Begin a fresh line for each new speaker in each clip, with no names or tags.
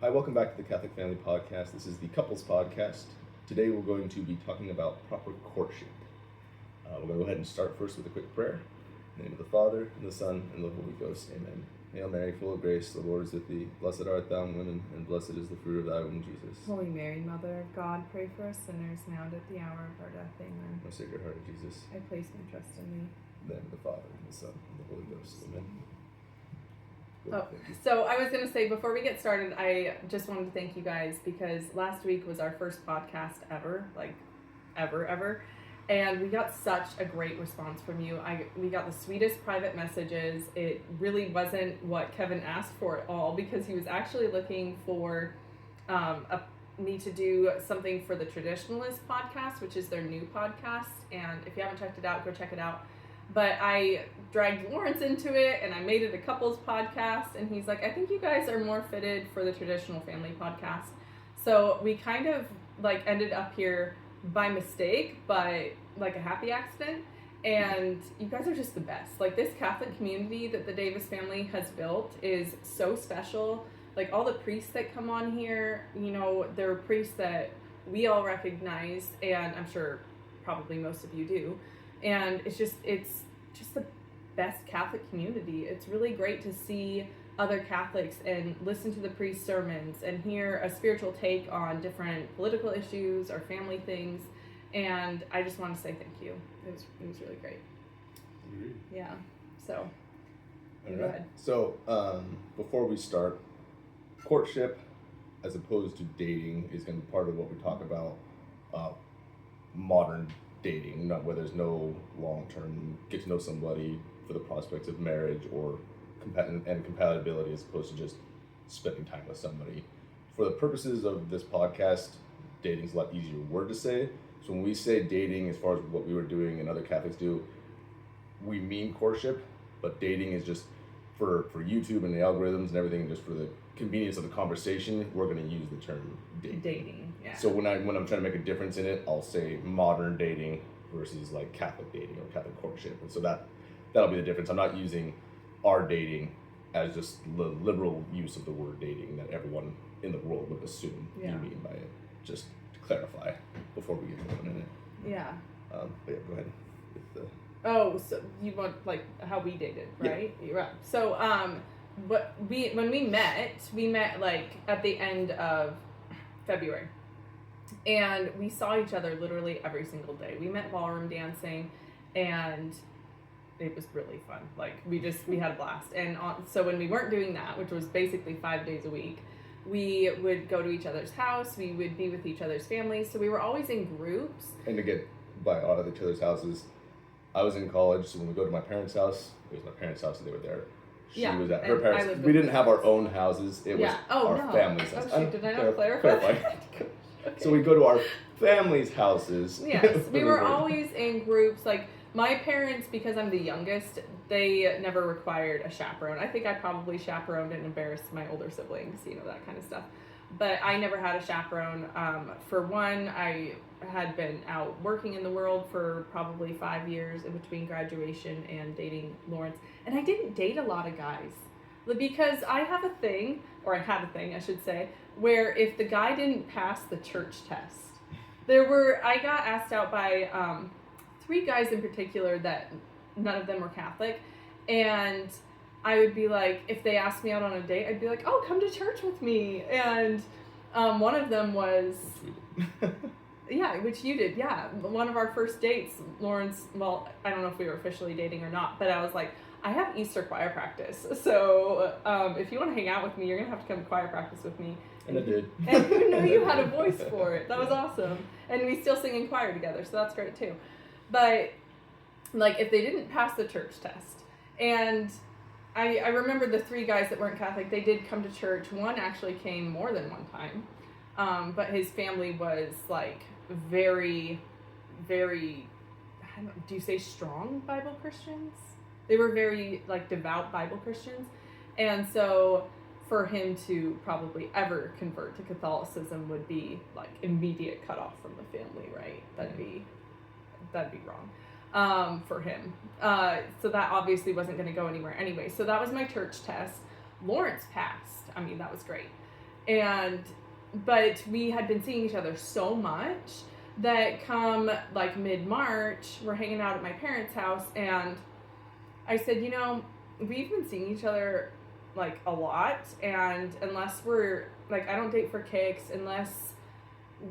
Hi, welcome back to the Catholic Family Podcast. This is the Couples Podcast. Today we're going to be talking about proper courtship. We're going to go ahead and start first with a quick prayer. In the name of the Father, and the Son, and the Holy Ghost. Amen. Hail Mary, full of grace, the Lord is with thee. Blessed art thou among women, and blessed is the fruit of thy womb, Jesus.
Holy Mary, Mother of God, pray for us sinners, now and at the hour of our death. Amen.
Most Sacred Heart of Jesus.
I place my trust in thee.
In the name of the Father, and the Son, and the Holy Ghost. Amen.
So I was going to say, before we get started, I just wanted to thank you guys because last week was our first podcast ever, ever. And we got such a great response from you. We got the sweetest private messages. It really wasn't what Kevin asked for at all because he was actually looking for me to do something for the Traditionalist podcast, which is their new podcast. And if you haven't checked it out, go check it out. But I dragged Lawrence into it and I made it a couples podcast. And he's like, I think you guys are more fitted for the Traditional Family podcast. So we kind of ended up here by mistake, but like a happy accident. And you guys are just the best. This Catholic community that the Davis family has built is so special. All the priests that come on here, they're priests that we all recognize, and I'm sure probably most of you do. And it's just the best Catholic community. It's really great to see other Catholics and listen to the priest sermons and hear a spiritual take on different political issues or family things. And I just want to say thank you. It was really great.
Agreed.
Yeah. So,
all
go
right.
ahead.
So, before we start, courtship, as opposed to dating, is going to be part of what we talk about. Modern dating, not where there's no long-term get to know somebody for the prospects of marriage or compatibility, as opposed to just spending time with somebody. For the purposes of this podcast, dating's a lot easier word to say. So when we say dating, as far as what we were doing and other Catholics do, we mean courtship, but dating is just for YouTube and the algorithms and everything, just for the convenience of the conversation, we're going to use the term dating.
Dating, yeah.
So when I'm trying to make a difference in it, I'll say modern dating versus Catholic dating or Catholic courtship, and so that'll be the difference. I'm not using our dating as just the liberal use of the word dating that everyone in the world would assume you mean by it. Just to clarify before we get going in it.
Yeah.
But yeah, go ahead with the.
Oh, so you want how we dated, right? Yeah. Right. So when we met at the end of February, and we saw each other literally every single day. We met ballroom dancing, and it was really fun. We had a blast. And so when we weren't doing that, which was basically 5 days a week, we would go to each other's house. We would be with each other's families. So we were always in groups.
And to get by out of each other's houses, I was in college, so when we go to my parents' house, it was my parents' house, and they were there. She was at her parents'. We didn't have our own houses. It was our family's house.
Oh, shoot, did I not clarify?
Okay. So we go to our family's houses.
Yes, we were always in groups. My parents, because I'm the youngest, they never required a chaperone. I think I probably chaperoned and embarrassed my older siblings, that kind of stuff. But I never had a chaperone. For one, I had been out working in the world for probably 5 years in between graduation and dating Lawrence. And I didn't date a lot of guys because I had a thing, I should say, where if the guy didn't pass the church test, I got asked out by 3 guys in particular that none of them were Catholic. And I would be if they asked me out on a date, I'd be oh, come to church with me. And one of them was, yeah, which you did, yeah. One of our first dates, Lawrence, well, I don't know if we were officially dating or not, but I was I have Easter choir practice. So if you want to hang out with me, you're going to have to come to choir practice with me.
And I did.
And you knew you had a voice for it. That was awesome. And we still sing in choir together, so that's great too. But, if they didn't pass the church test, and I remember the 3 guys that weren't Catholic, they did come to church. One actually came more than one time. But his family was, very, very, do you say strong Bible Christians? They were very, devout Bible Christians. And so for him to probably ever convert to Catholicism would be, immediate cutoff from the family, right? That'd be wrong for him. So that obviously wasn't going to go anywhere anyway. So that was my church test. Lawrence passed. I mean, that was great. But we had been seeing each other so much that come like mid-March, we're hanging out at my parents' house, and I said, we've been seeing each other like a lot, and unless we're like, I don't date for kicks unless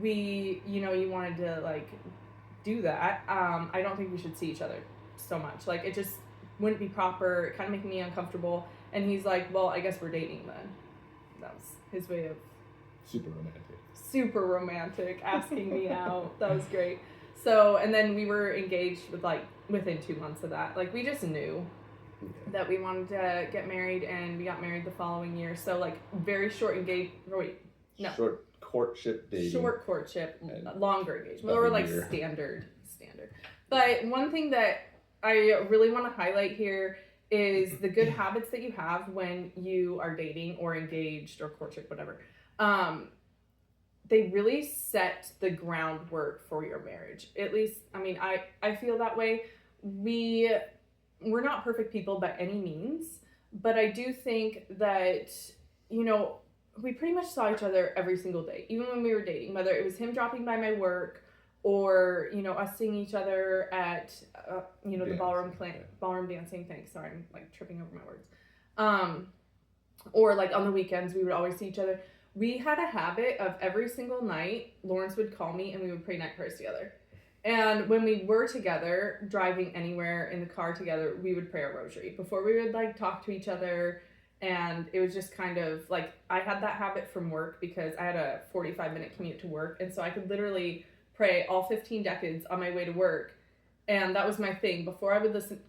you wanted to like do that. I don't think we should see each other so much. Like, it just wouldn't be proper. It kind of making me uncomfortable. And he's like, well, I guess we're dating then. That was his way of super romantic asking me out. That was great. So, and then we were engaged within 2 months of that. Like, we just knew that we wanted to get married, and we got married the following year. So, like, very short
short courtship dating.
Short courtship, longer engagement. Or like standard. But one thing that I really want to highlight here is the good habits that you have when you are dating or engaged or courtship, whatever. They really set the groundwork for your marriage. At least, I mean, I feel that way. We're not perfect people by any means, but I do think that, we pretty much saw each other every single day, even when we were dating, whether it was him dropping by my work or, us seeing each other at, the ballroom dancing thing. Sorry, I'm like tripping over my words. Or like on the weekends, we would always see each other. We had a habit of every single night, Lawrence would call me and we would pray night prayers together. And when we were together, driving anywhere in the car together, we would pray a rosary before we would like talk to each other. And it was just kind of like, I had that habit from work because I had a 45-minute commute to work. And so I could literally pray all 15 decades on my way to work. And that was my thing. Before I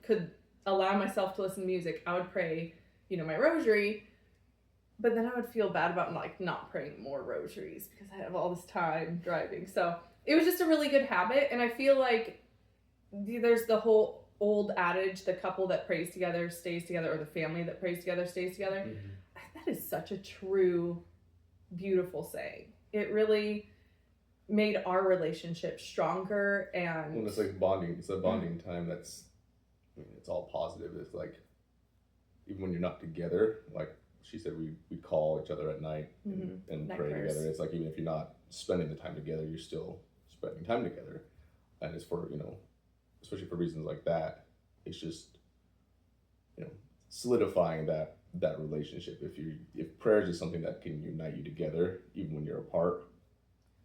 could allow myself to listen to music, I would pray, my rosary. But then I would feel bad about like not praying more rosaries because I have all this time driving. So it was just a really good habit. And I feel like there's the whole old adage, the couple that prays together stays together, or the family that prays together stays together. Mm-hmm. That is such a true, beautiful saying. It really made our relationship stronger. And
well, it's like bonding. It's a bonding time that's, it's all positive. It's like, even when you're not together, like she said, we call each other at night and night pray prayers together. It's like, even if you're not spending the time together, you're still spending time together. And it's for, especially for reasons like that, it's just, solidifying that relationship. If prayers is something that can unite you together, even when you're apart,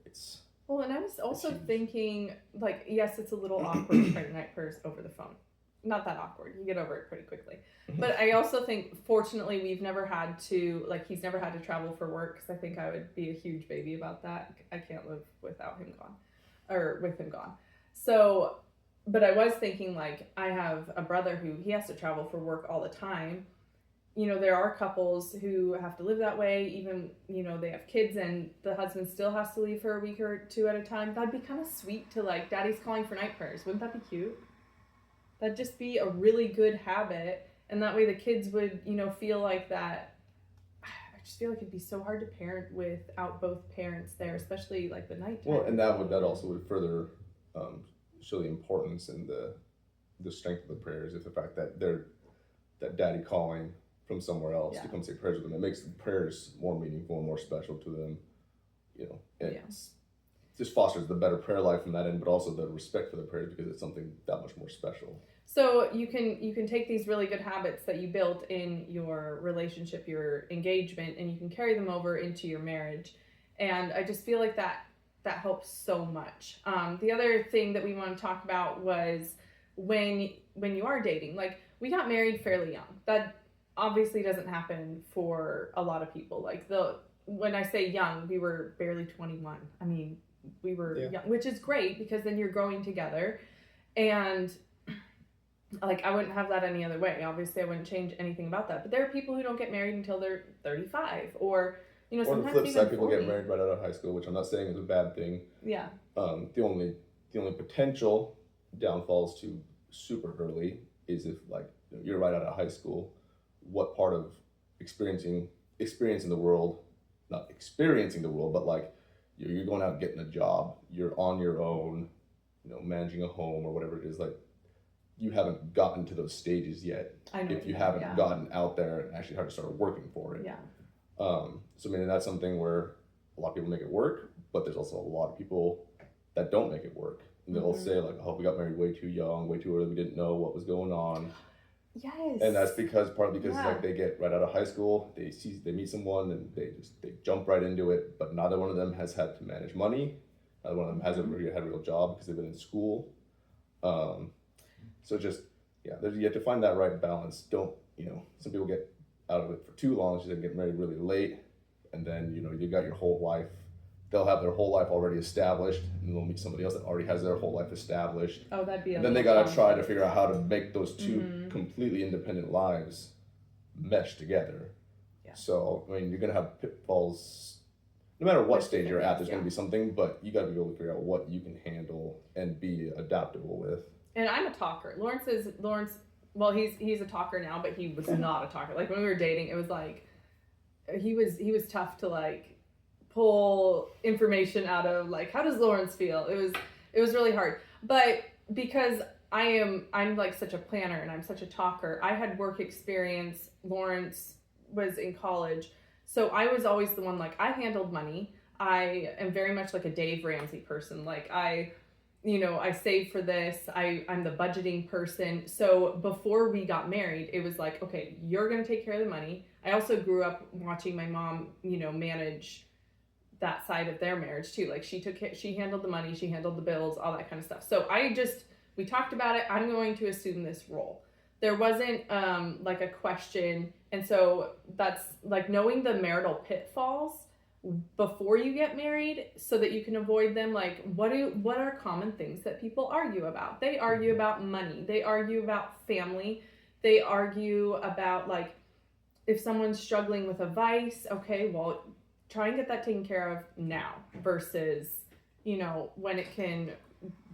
it's...
Well, and I was also thinking, like, yes, it's a little awkward praying night prayers over the phone. Not that awkward. You get over it pretty quickly. But I also think, fortunately, we've never had to, like, he's never had to travel for work, because I think I would be a huge baby about that. I can't live without him gone, or with him gone. So, but I was thinking, like, I have a brother who, he has to travel for work all the time. There are couples who have to live that way, even, they have kids and the husband still has to leave for a week or two at a time. That'd be kind of sweet to, like, daddy's calling for night prayers. Wouldn't that be cute? That'd just be a really good habit. And that way the kids would, feel like that. I just feel like it'd be so hard to parent without both parents there, especially like the nighttime.
Well, and that also would further show the importance and the strength of the prayers. If the fact that that daddy calling from somewhere else to come say prayers with them, it makes the prayers more meaningful and more special to them. It just fosters the better prayer life from that end, but also the respect for the prayers, because it's something that much more special.
So you can take these really good habits that you built in your relationship, your engagement, and you can carry them over into your marriage. And I just feel like that helps so much. The other thing that we want to talk about was when you are dating. Like, we got married fairly young. That obviously doesn't happen for a lot of people. Like, when I say young, we were barely 21. I mean, we were young, which is great, because then you're growing together. And like, I wouldn't have that any other way. Obviously, I wouldn't change anything about that. But there are people who don't get married until they're 35, or sometimes
on the flip side, people
40.
get married right out of high school, which I'm not saying is a bad thing.
Yeah.
The only potential downfalls to super early is if, like, you're right out of high school. What part of experiencing the world, not experiencing the world, but like you're going out and getting a job, you're on your own, managing a home or whatever it is, like, you haven't gotten to those stages yet.
I know
if you haven't gotten out there and actually had to start working for it.
Yeah.
So I mean, that's something where a lot of people make it work, but there's also a lot of people that don't make it work. And they'll say like, "Oh, we got married way too young, way too early. We didn't know what was going on."
Yes.
And that's partly because like they get right out of high school, they meet someone and they jump right into it. But neither one of them has had to manage money. Neither one of them hasn't really had a real job because they've been in school. So just you have to find that right balance. Don't some people get out of it for too long, so they get married really late, and then you got your whole life. They'll have their whole life already established, and they'll meet somebody else that already has their whole life established.
Oh, that'd be.
And then they gotta try to figure out how to make those two completely independent lives mesh together.
Yeah.
So I mean, you're gonna have pitfalls. No matter what stage you're at, there's gonna be something, but you gotta be able to figure out what you can handle and be adaptable with.
And I'm a talker. Lawrence. Well, he's a talker now, but he was not a talker. Like when we were dating, it was like he was tough to like pull information out of, like, how does Lawrence feel? It was really hard. But because I'm like such a planner and I'm such a talker, I had work experience. Lawrence was in college. So I was always the one, like, I handled money. I am very much like a Dave Ramsey person. Like I save for this. I'm the budgeting person. So before we got married, it was like, okay, you're going to take care of the money. I also grew up watching my mom, manage that side of their marriage too. Like she handled the money, she handled the bills, all that kind of stuff. So we talked about it. I'm going to assume this role. There wasn't like a question. And so that's like knowing the marital pitfalls before you get married so that you can avoid them. Like what are common things that people argue about? They argue about money. They argue about family. They argue about, like, if someone's struggling with a vice, okay, well, try and get that taken care of now versus, when it can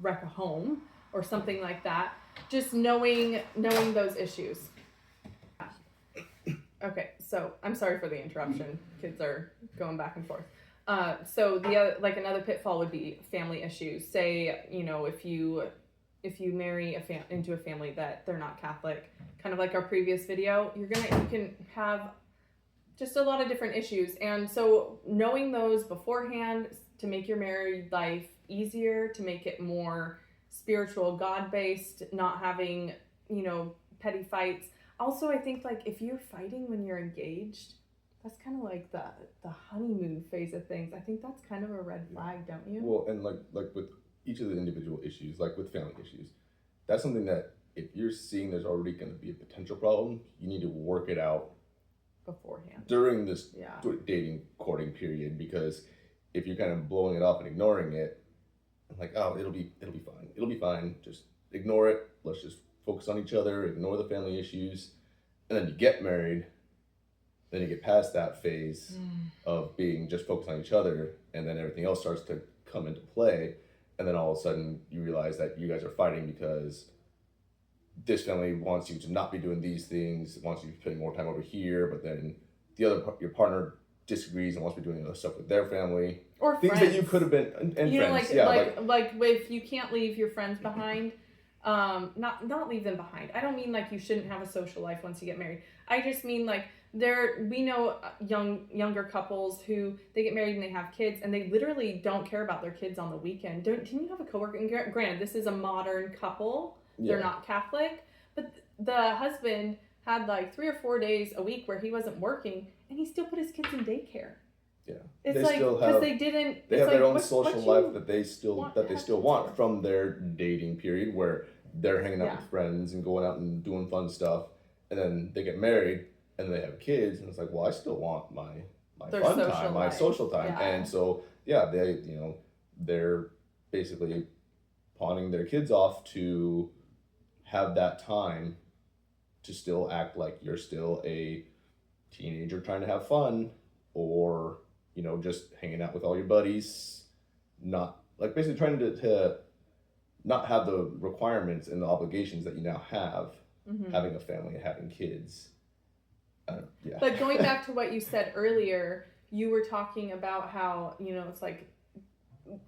wreck a home or something like that. Just knowing those issues. Okay, so I'm sorry for the interruption. Kids are going back and forth. So the other, like, another pitfall would be family issues. Say, if you marry into a family that they're not Catholic, kind of like our previous video, you can have just a lot of different issues. And so knowing those beforehand to make your married life easier, to make it more spiritual, God-based, not having, petty fights. Also, I think, like, if you're fighting when you're engaged, that's kind of like the honeymoon phase of things. I think that's kind of a red flag, don't you?
Well, and like with each of the individual issues, like with family issues, that's something that if you're seeing there's already going to be a potential problem, you need to work it out
beforehand
during this dating courting period. Because if you're kind of blowing it off and ignoring it, like, oh, it'll be fine, just ignore it, let's just focus on each other, ignore the family issues, and then you get married, then you get past that phase of being just focused on each other, and then everything else starts to come into play, and then all of a sudden you realize that you guys are fighting because this family wants you to not be doing these things, wants you to spend more time over here, but then your partner disagrees and wants to be doing other stuff with their family,
or
things
friends.
That you could have been and friends.
Like if you can't leave your friends behind, not leave them behind. I don't mean like you shouldn't have a social life once you get married. I just mean like we know younger couples who they get married and they have kids and they literally don't care about their kids on the weekend. Didn't you have a coworker? And granted, this is a modern couple. They're not Catholic, but the husband had like 3 or 4 days a week where he wasn't working, and he still put his kids in daycare.
Yeah,
it's like because they didn't.
They have
like,
their own social life that they still want
for.
From their dating period, where they're hanging out with friends and going out and doing fun stuff, and then they get married and they have kids, and it's like, well, I still want my fun time, my social time, and so they're basically pawning their kids off to have that time to still act like you're still a teenager trying to have fun, or just hanging out with all your buddies, not like basically trying to not have the requirements and the obligations that you now have, having a family and having kids.
But going back to what you said earlier, you were talking about how it's like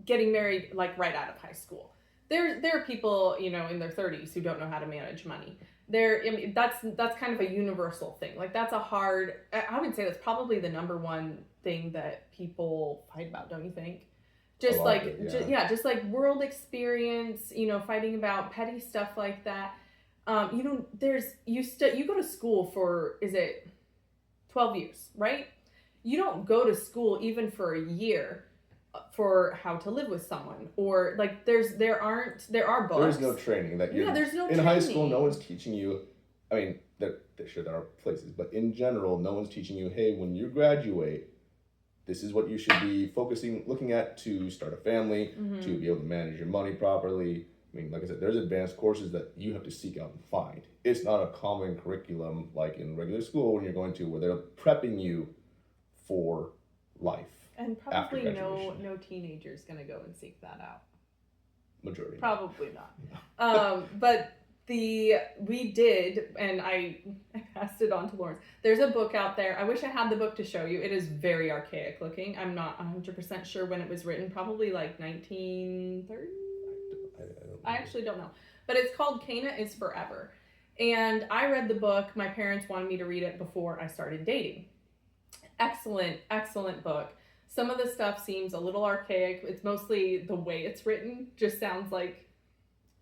getting married like right out of high school. There are people in their 30s who don't know how to manage money. I mean, that's kind of a universal thing. Like that's a hard. I would say that's probably the number one thing that people fight about. Don't you think? Just like
It, yeah.
just like world experience. Fighting about petty stuff like that. You go to school for, is it 12 years, right? You don't go to school even for a year for how to live with someone, or like there are books.
There's no training that you.
There's no
in
training.
High school. No one's teaching you. I mean, there are places, but in general, no one's teaching you. Hey, when you graduate, this is what you should be looking at to start a family, to be able to manage your money properly. I mean, like I said, there's advanced courses that you have to seek out and find. It's not a common curriculum like in regular school when you're going to, where they're prepping you for life.
And probably no teenager's going to go and seek that out.
Majority.
Probably not. But we did, and I passed it on to Lawrence. There's a book out there. I wish I had the book to show you. It is very archaic looking. I'm not 100% sure when it was written. Probably like 1930. I actually don't know. But it's called Cana is Forever. And I read the book. My parents wanted me to read it before I started dating. Excellent, excellent book. Some of the stuff seems a little archaic. It's mostly the way it's written. Just sounds like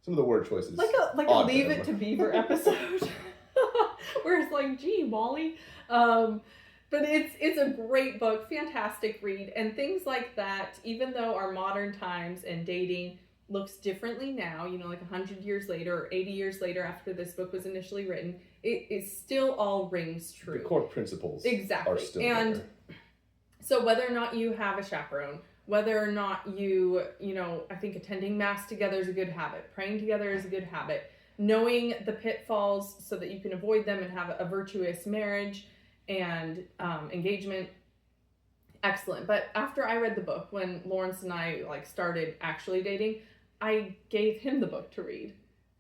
some of the word choices.
Like a Leave It to Beaver episode. Where it's like, gee, Molly. But it's a great book. Fantastic read. And things like that, even though our modern times and dating looks differently now, like 100 years later or 80 years later after this book was initially written, it still all rings true.
The core principles
exactly.
are still
and
there.
So whether or not you have a chaperone, whether or not you I think attending mass together is a good habit. Praying together is a good habit. Knowing the pitfalls so that you can avoid them and have a virtuous marriage and engagement, excellent. But after I read the book, when Lawrence and I started actually dating, I gave him the book to read.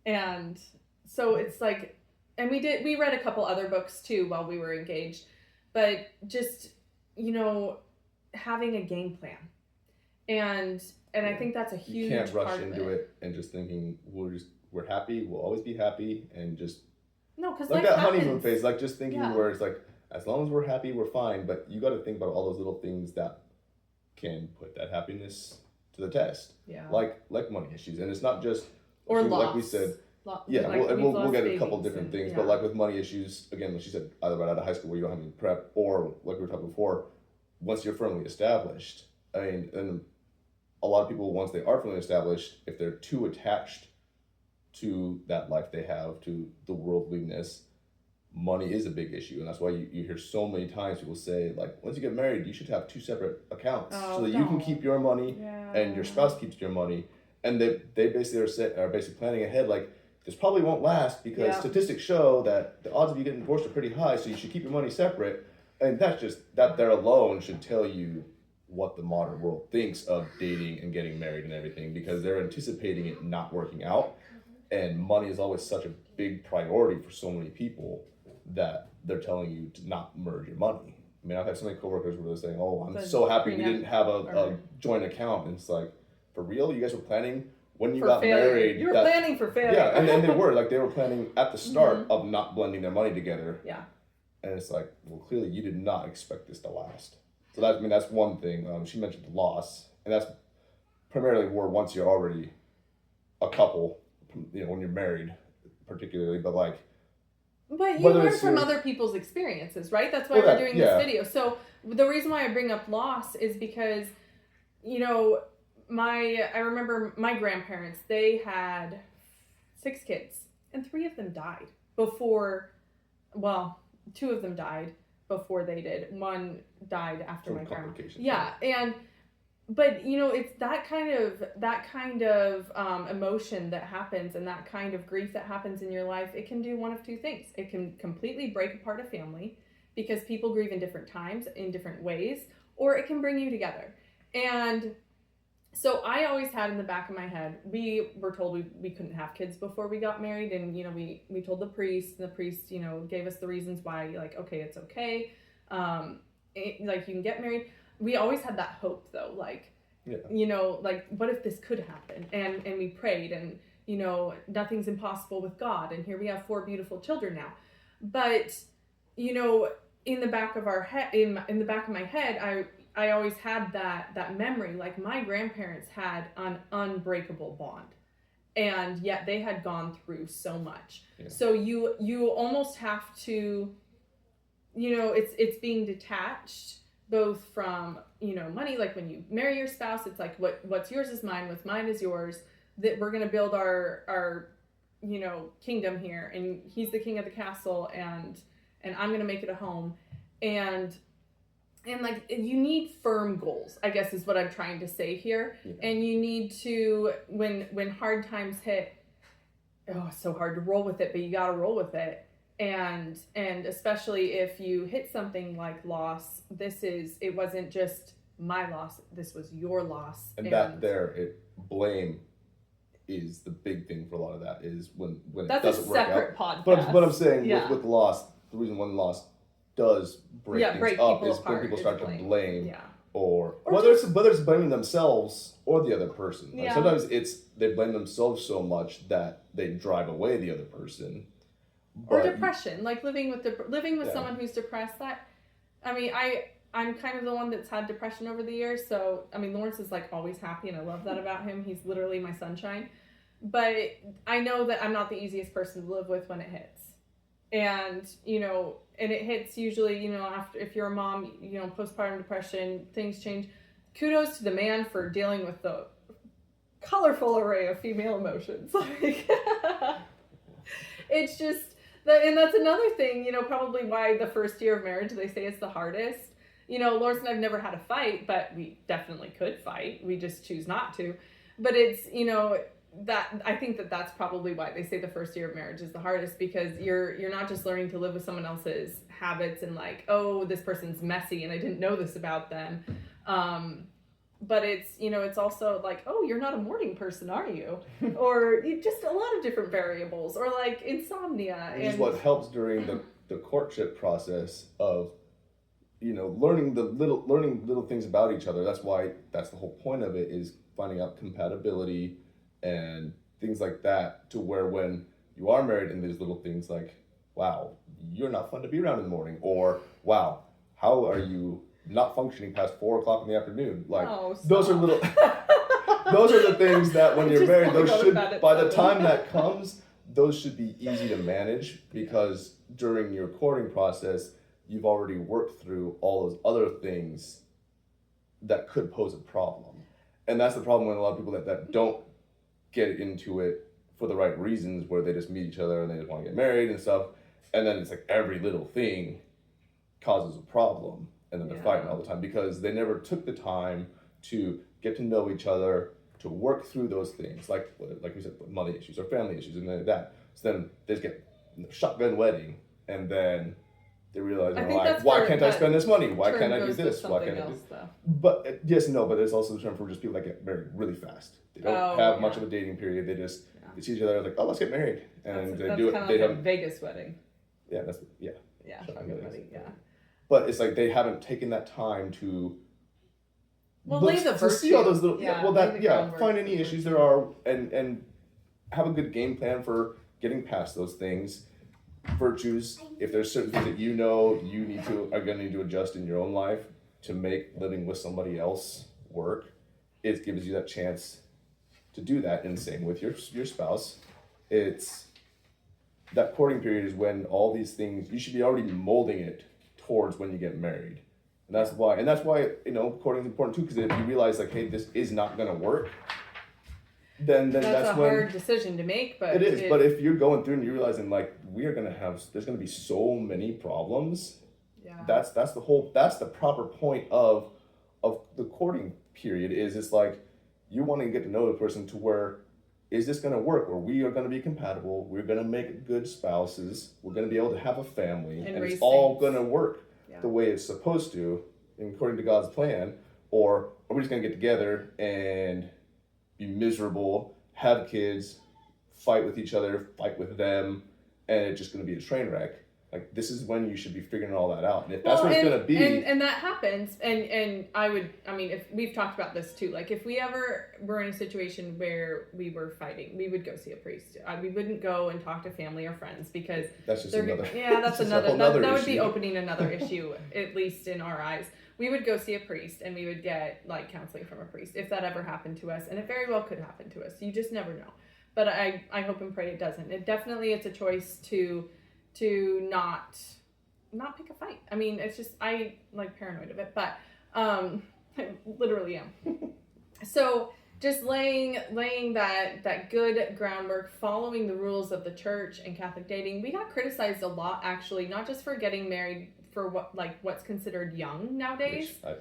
And so it's like, and we read a couple other books too while we were engaged, but just, having a game plan. And I think that's a huge part of it.
You can't rush into it and just thinking we're happy, we'll always be happy, and just
no, because
like that honeymoon phase, like just thinking where it's like, as long as we're happy, we're fine. But you got to think about all those little things that can put that happiness to the test.
Yeah.
Like money issues, and it's not just
loss.
Like we said.
Yeah,
we'll get a couple different things, but like with money issues, again, like she said, either right out of high school where you don't have any prep, or like we were talking before, once you're firmly established. I mean, and a lot of people, once they are firmly established, if they're too attached to that life they have, to the worldliness, money is a big issue. And that's why you hear so many times people say, like, once you get married, you should have 2 separate accounts so that you can keep your money and your spouse keeps your money. And they basically are basically planning ahead, like, this probably won't last because statistics show that the odds of you getting divorced are pretty high, so you should keep your money separate. And that's just, that there alone should tell you what the modern world thinks of dating and getting married and everything, because they're anticipating it not working out. And money is always such a big priority for so many people that they're telling you to not merge your money. I mean, I've had so many coworkers where they're saying, oh, I'm so happy we didn't have a joint account. And it's like, for real? You guys were planning when you got married?
You were planning for failure.
Yeah, and then they were planning at the start of not blending their money together.
Yeah.
And it's like, well, clearly you did not expect this to last. So that's one thing. She mentioned loss, and that's primarily where once you're already a couple, when you're married, particularly, but like.
But you learn from other people's experiences, right? That's why we're doing this video. So the reason why I bring up loss is because, I remember my grandparents, they had 6 kids, and 3 of them died before, 2 of them died before they did. 1 died after my grandma. Yeah, but it's that kind of emotion that happens, and that kind of grief that happens in your life. It can do one of 2 things. It can completely break apart a family because people grieve in different times, in different ways, or it can bring you together. And so I always had in the back of my head, we were told we couldn't have kids before we got married, and we told the priest, and the priest gave us the reasons why, like, okay, it's okay, like you can get married. We always had that hope though, like, like, what if this could happen? And we prayed, and nothing's impossible with God, and here we have 4 beautiful children now. But in the back of our head, in the back of my head, I always had that memory. Like, my grandparents had an unbreakable bond, and yet they had gone through so much. Yeah. So you almost have to, it's being detached both from money. Like, when you marry your spouse, it's like what's yours is mine, what's mine is yours. That we're gonna build our kingdom here, and he's the king of the castle, and I'm gonna make it a home, and like, you need firm goals, I guess is what I'm trying to say here. Yeah. And you need to, when hard times hit, it's so hard to roll with it, but you gotta roll with it. And especially if you hit something like loss, it wasn't just my loss, this was your loss.
And blame is the big thing for a lot of that, is when it doesn't work out. That's a separate podcast. But I'm saying, with loss, the reason one loss does break things up is when people start to blame. Yeah. Or whether it's blaming themselves or the other person. Like, sometimes they blame themselves so much that they drive away the other person.
Or depression, like living with someone who's depressed. I'm kind of the one that's had depression over the years. So, Lawrence is like always happy, and I love that about him. He's literally my sunshine. But I know that I'm not the easiest person to live with when it hits. And, and it hits usually, after, if you're a mom, postpartum depression, things change. Kudos to the man for dealing with the colorful array of female emotions. Like, it's just, and that's another thing, probably why the first year of marriage, they say it's the hardest. Lawrence and I've never had a fight, but we definitely could fight. We just choose not to. But it's, that I think that's probably why they say the first year of marriage is the hardest, because you're not just learning to live with someone else's habits and like, oh, this person's messy and I didn't know this about them. But it's, it's also like, oh, you're not a morning person, are you? Or just a lot of different variables, or like insomnia.
Which is what helps during the courtship process of, learning little things about each other. That's the whole point of it, is finding out compatibility and things like that, to where when you are married and there's little things like, wow, you're not fun to be around in the morning, or wow, how are you not functioning past 4:00 in the afternoon? Like, those are little those are the things that when you're married, those should, by the time that comes, those should be easy to manage, because during your courting process, you've already worked through all those other things that could pose a problem. And that's the problem with a lot of people that don't get into it for the right reasons, where they just meet each other and they just want to get married and stuff, and then it's like every little thing causes a problem, and then they're fighting all the time because they never took the time to get to know each other, to work through those things, like we said, money issues or family issues and like that. So then they just get shotgun wedding, and then they realize, why can't I spend this money? Why can't I do this? Why can't I do this? But yes and no, but there's also the term for just people that get married really fast. They don't have much of a dating period. They just they see each other like, oh, let's get married, and they do it. Kind of like a
Vegas wedding.
Yeah,
shotgun wedding. Yeah.
But it's like they haven't taken that time to
lay the virtue.
See all those little find any issues there are, and have a good game plan for getting past those things. Virtues, if there's certain things that you are going to need to adjust in your own life to make living with somebody else work, it gives you that chance to do that. And same with your spouse. It's that courting period is when all these things, you should be already molding it towards when you get married. And that's why courting is important too, because if you realize like, hey, this is not going to work, then that's a hard
decision to make. But
it is. But if you're going through and you're realizing like, there's going to be so many problems. Yeah. That's the proper point of the courting period. Is it's like, you want to get to know the person to where, is this going to work? Where we are going to be compatible. We're going to make good spouses. We're going to be able to have a family, and it's all going to work the way it's supposed to, according to God's plan. Or are we just going to get together and be miserable, have kids, fight with each other, fight with them, and it's just going to be a train wreck? Like, this is when you should be figuring all that out. And if that's what it's going to be.
And that happens. And I mean, if we've talked about this too, like if we ever were in a situation where we were fighting, we would go see a priest. We wouldn't go and talk to family or friends because
that's just another.
Yeah, that's another. That would be opening another issue, at least in our eyes. We would go see a priest and we would get like counseling from a priest if that ever happened to us. And it very well could happen to us. You just never know. But I hope and pray it doesn't. It's a choice to not pick a fight. I mean, it's just, I like paranoid of it, but I literally am. So just laying that good groundwork, following the rules of the church and Catholic dating. We got criticized a lot, actually, not just for getting married for what's considered young nowadays.
Which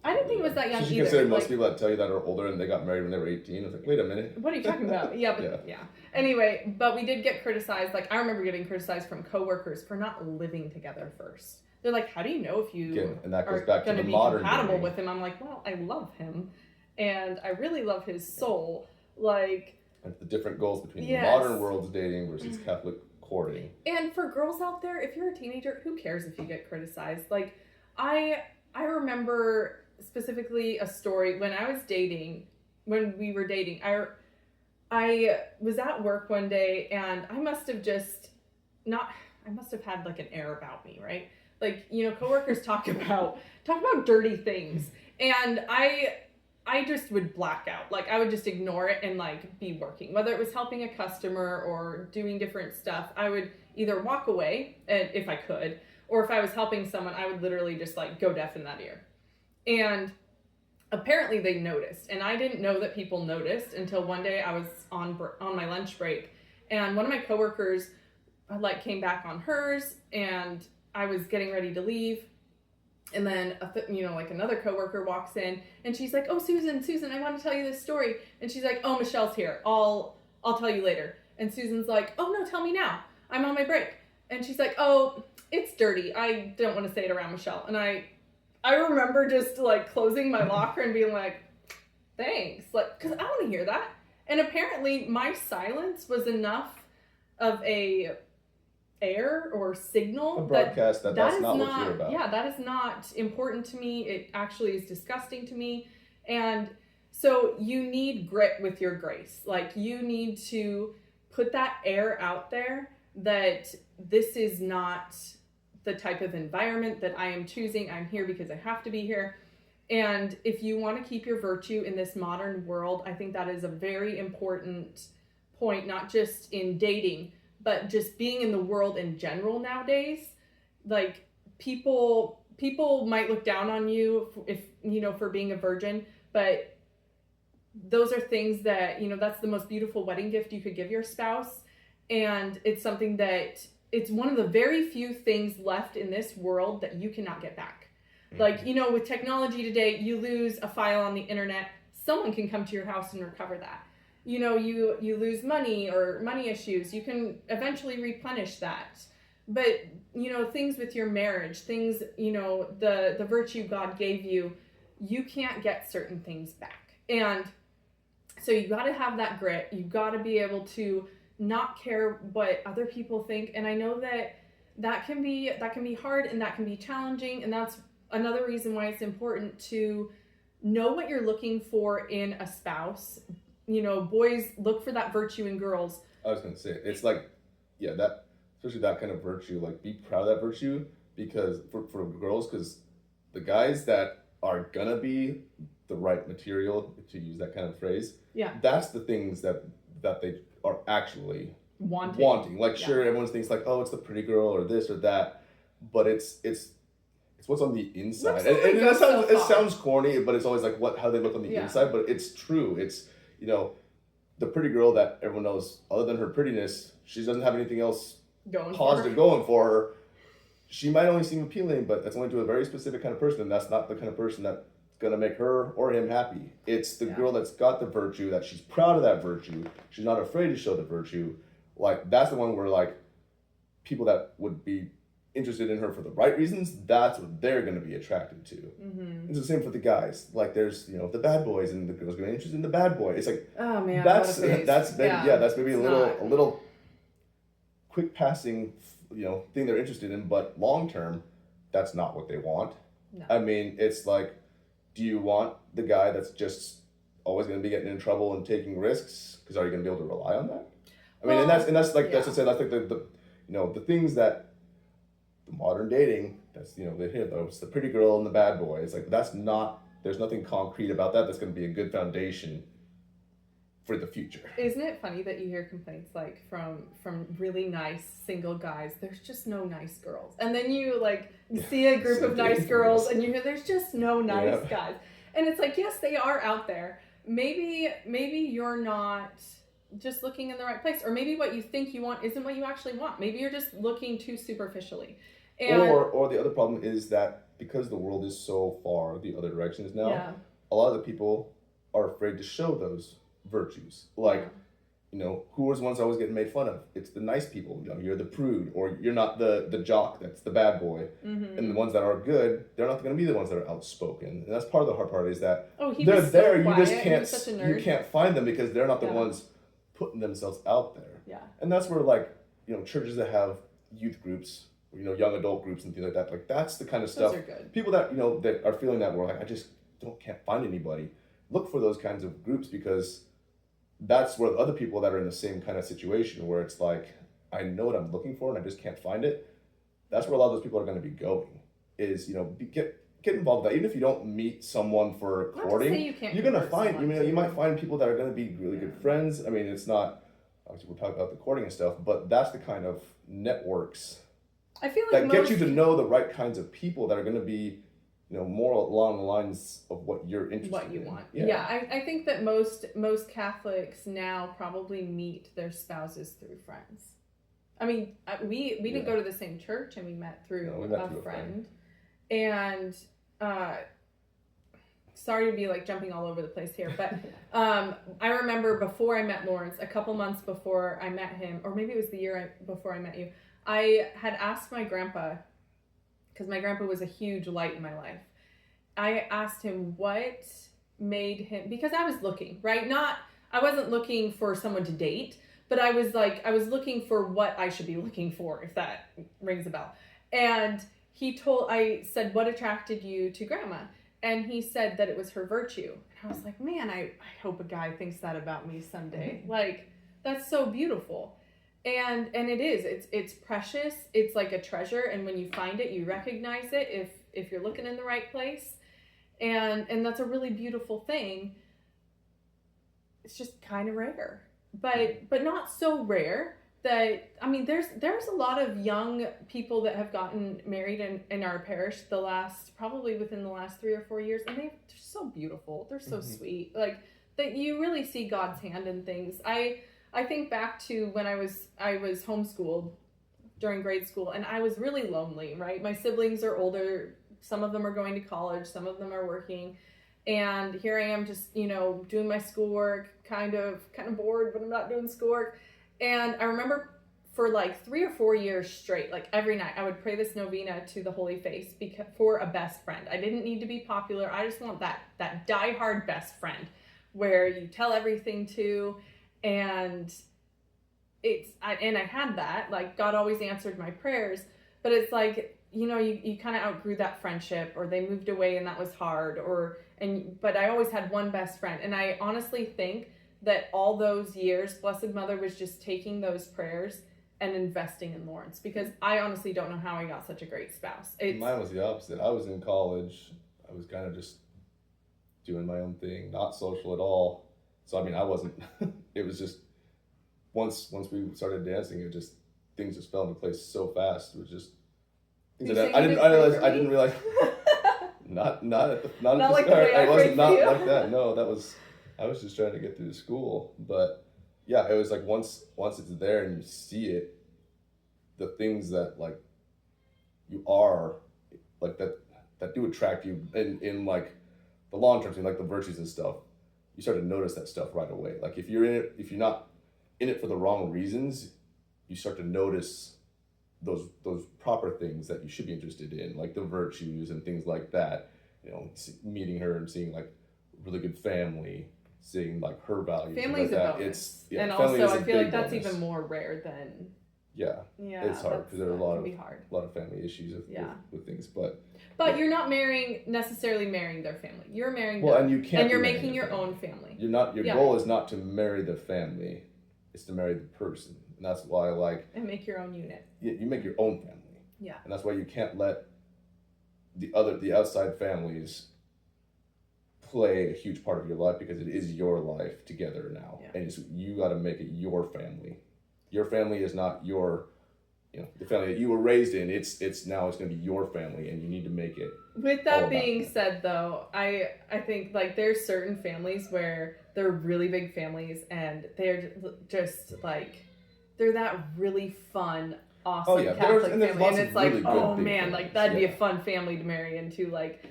I didn't think it was
that young either.
You consider most people that tell you that are older and they got married when they were 18. I was like, wait a minute.
What are you talking about? Yeah, but yeah. Anyway, but we did get criticized. Like, I remember getting criticized from coworkers for not living together first. They're like, how do you know if you
and that goes
are
back to
going to
the
be
modern
compatible
dating.
with him? I'm like, well, I love him. And I really love his soul. Like...
And the different goals between the modern world's dating versus Catholic courting.
And for girls out there, if you're a teenager, who cares if you get criticized? Like, I remember specifically a story when we were dating. I was at work one day and I must have had like an air about me, right? Like, you know, coworkers talk about dirty things. And I just would black out. Like, I would just ignore it and, like, be working. Whether it was helping a customer or doing different stuff, I would either walk away, if I could, or if I was helping someone, I would literally just, like, go deaf in that ear. And apparently they noticed. And I didn't know that people noticed until one day I was on my lunch break. And one of my coworkers, like, came back on hers, and I was getting ready to leave. And then, like another coworker walks in and she's like, oh, Susan, I want to tell you this story. And she's like, oh, Michelle's here. I'll tell you later. And Susan's like, oh, no, tell me now. I'm on my break. And she's like, oh, it's dirty. I don't want to say it around Michelle. And I remember just like closing my locker and being like, thanks. Like, cause I want to hear that. And apparently my silence was enough of a air or signal,
a broadcast that's not what you're about.
Yeah, that is not important to me. It actually is disgusting to me. And so you need grit with your grace. Like, you need to put that air out there that this is not the type of environment that I am choosing. I'm here because I have to be here. And if you want to keep your virtue in this modern world, I think that is a very important point, not just in dating, but just being in the world in general nowadays. Like, people might look down on you for being a virgin, but those are things that, that's the most beautiful wedding gift you could give your spouse. And it's something that it's one of the very few things left in this world that you cannot get back. Mm-hmm. Like, with technology today, you lose a file on the internet, someone can come to your house and recover that. You lose money or money issues, you can eventually replenish that. But, things with your marriage, things, the virtue God gave you, you can't get certain things back. And so you got to have that grit. You got to be able to not care what other people think. And I know that can be hard and that can be challenging. And that's another reason why it's important to know what you're looking for in a spouse. Boys look for that virtue in girls.
I was going to say, it's like, that, especially that kind of virtue, like, be proud of that virtue, because for girls, because the guys that are going to be the right material, to use that kind of phrase, that's the things that they are actually wanting. Like, sure, everyone thinks like, oh, it's the pretty girl or this or that, but it's what's on the inside. And it sounds corny, but it's always like how they look on the inside, but it's true. It's, the pretty girl that everyone knows, other than her prettiness, she doesn't have anything else positive going for her. She might only seem appealing, but that's only to a very specific kind of person, and that's not the kind of person that's going to make her or him happy. It's the girl that's got the virtue, that she's proud of that virtue, she's not afraid to show the virtue. Like, that's the one where, like, people that would be interested in her for the right reasons, that's what they're going to be attracted to. Mm-hmm. It's the same for the guys. Like, there's, the bad boys, and the girls going to be interested in the bad boy. It's like,
oh man,
that's maybe a little quick passing thing they're interested in, but long term, that's not what they want.
No.
I mean, it's like, do you want the guy that's just always going to be getting in trouble and taking risks? Because are you going to be able to rely on that? I mean, and that's like that's to say that's like the things that the modern dating, that's they hear those, the pretty girl and the bad boy. It's like that's not. There's nothing concrete about that. That's going to be a good foundation for the future.
Isn't it funny that you hear complaints like from really nice single guys, there's just no nice girls, and then you see a group of nice girls and you hear there's just no nice guys, and it's like, yes, they are out there. Maybe you're not just looking in the right place, or maybe what you think you want isn't what you actually want. Maybe you're just looking too superficially.
Or the other problem is that because the world is so far the other directions now, a lot of the people are afraid to show those virtues. Like, who was the ones always getting made fun of? It's the nice people. You're the prude, or you're not the jock that's the bad boy.
Mm-hmm.
And the ones that are good, they're not going to be the ones that are outspoken. And that's part of the hard part is that
they're there.
You just can't find them because they're not the ones putting themselves out there.
Yeah.
And that's where churches that have youth groups, young adult groups and things like that. Like that's the kind of stuff.
Those are good.
People that that are feeling that were like, I just can't find anybody. Look for those kinds of groups, because that's where other people that are in the same kind of situation where it's like, I know what I'm looking for and I just can't find it. That's where a lot of those people are going to be going. Is get involved with that. Even if you don't meet someone for courting, you're going to find you might find people that are going to be really good friends. I mean, it's not obviously we'll talk about the courting and stuff, but that's the kind of networks
I feel like
that get you to know the right kinds of people that are going to be more along the lines of what you're interested in.
What you want. Yeah, I think that most Catholics now probably meet their spouses through friends. I mean, we didn't go to the same church, and we met through a friend. And sorry to be jumping all over the place here, but I remember before I met Lawrence, a couple months before I met him, or maybe it was the year before I met you, I had asked my grandpa, because my grandpa was a huge light in my life. I asked him what made him, because I was looking, right? I wasn't looking for someone to date, but I was looking for what I should be looking for, if that rings a bell. And I said, what attracted you to Grandma? And he said that it was her virtue. And I was like, man, I hope a guy thinks that about me someday. That's so beautiful. And it is. It's precious. It's like a treasure. And when you find it, you recognize it if you're looking in the right place. And that's a really beautiful thing. It's just kind of rare. But not so rare that, I mean, there's a lot of young people that have gotten married in our parish probably within the last 3 or 4 years, and they're so beautiful. They're so sweet. That you really see God's hand in things. I think back to when I was homeschooled during grade school, and I was really lonely, right? My siblings are older. Some of them are going to college. Some of them are working. And here I am just, doing my schoolwork, kind of bored, but I'm not doing schoolwork. And I remember for 3 or 4 years straight, every night, I would pray this novena to the Holy Face for a best friend. I didn't need to be popular. I just want that diehard best friend where you tell everything to. And I had that, God always answered my prayers, but it's you kind of outgrew that friendship, or they moved away and that was hard, but I always had one best friend. And I honestly think that all those years, Blessed Mother was just taking those prayers and investing in Lawrence, because I honestly don't know how I got such a great spouse.
Mine was the opposite. I was in college. I was kind of just doing my own thing, not social at all. So, I mean, I wasn't, it was just, once we started dancing, things just fell into place so fast. It was just, I didn't realize, not at the start. I wasn't like that. No, I was just trying to get through school. But yeah, it was once it's there and you see it, the things that you are, that do attract you in the long term thing, the virtues and stuff. You start to notice that stuff right away. If you're not in it for the wrong reasons, you start to notice those proper things that you should be interested in, the virtues and things like that. Meeting her and seeing really good family, seeing her values.
Family's a bonus. And also, I feel that's even more rare than
Yeah,
Yeah,
it's hard because there are a lot of family issues with things, but
you're not necessarily marrying their family. You're marrying
well,
them,
and you can't.
And you're making your own family.
You're not. Your goal is not to marry the family; it's to marry the person, and that's why
and make your own unit.
You make your own family.
Yeah,
and that's why you can't let the outside families play a huge part of your life, because it is your life together now, and you got to make it your family. Your family is not your, the family that you were raised in. It's going to be your family, and you need to make it.
With that being said, though, I think like there's certain families where they're really big families, and they're just like they're that really fun, awesome Catholic family, and it's like, oh man, like that'd be a fun family to marry into. Like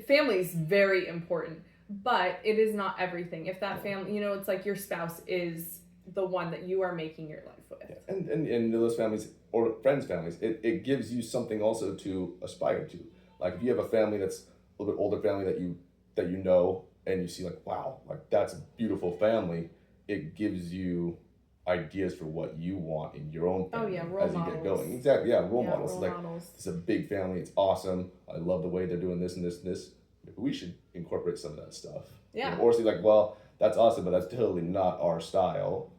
family's very important, but it is not everything. If that family, it's like your spouse is the one that you are making your life with.
Yeah. And those families or friends' families, it gives you something also to aspire to. Like if you have a family that's a little bit older family that you know, and you see like, wow, like that's a beautiful family, it gives you ideas for what you want in your own family
role models.
You get going. Exactly, yeah, role models.
Role models.
It's a big family, it's awesome. I love the way they're doing this and this and this. Maybe we should incorporate some of that stuff.
Yeah.
Or see like, well, that's awesome, but that's totally not our style.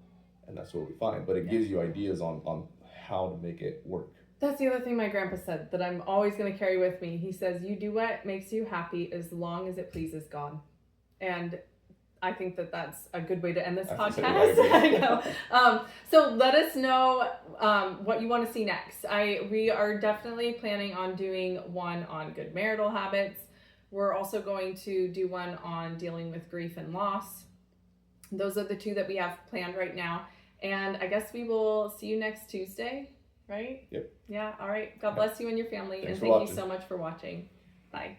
And that's what we find. But it gives you ideas on how to make it work.
That's the other thing my grandpa said that I'm always going to carry with me. He says, you do what makes you happy as long as it pleases God. And I think that that's a good way to end this podcast. I know. So let us know what you want to see next. We are definitely planning on doing one on good marital habits. We're also going to do one on dealing with grief and loss. Those are the two that we have planned right now. And I guess we will see you next Tuesday, right?
Yep.
Yeah. All right. God bless you and your family.
Thanks
and thank you so much for watching. Bye.